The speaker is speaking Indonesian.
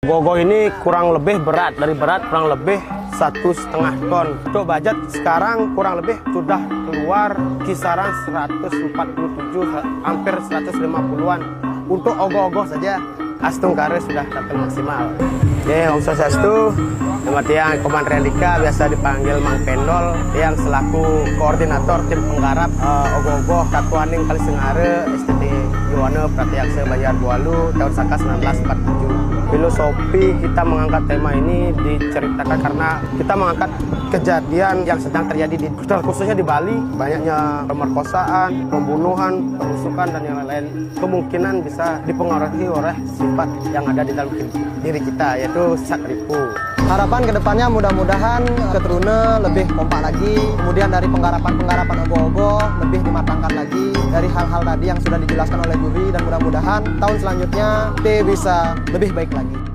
Ogoh-ogoh ini kurang lebih berat, kurang lebih 1,5 ton. Untuk budget sekarang kurang lebih sudah keluar kisaran 147, hampir 150-an. Untuk ogoh-ogoh saja, Astung Kare sudah tampil maksimal. Oke, Om Swastiastu, Selamat siang, Komandan Relika, biasa dipanggil Mang Pendol, yang selaku koordinator tim penggarap ogoh-ogoh Katuaning Kali Sengare STT Yowana Pratyaksa Bayar Bualu tahun Saka 1947. Filosofi kita mengangkat tema ini diceritakan karena kita mengangkat kejadian yang sedang terjadi di khususnya di Bali, banyaknya pemerkosaan, pembunuhan, penusukan dan yang lain-lain kemungkinan bisa dipengaruhi oleh sifat yang ada di dalam diri kita, yaitu Satripu. Harapan kedepannya mudah-mudahan keturunan lebih kompak lagi, kemudian dari penggarapan ogoh-ogoh lebih dimatangkan lagi dari hal-hal tadi yang sudah dijelaskan oleh juri, dan mudah-mudahan tahun selanjutnya T bisa lebih baik lagi.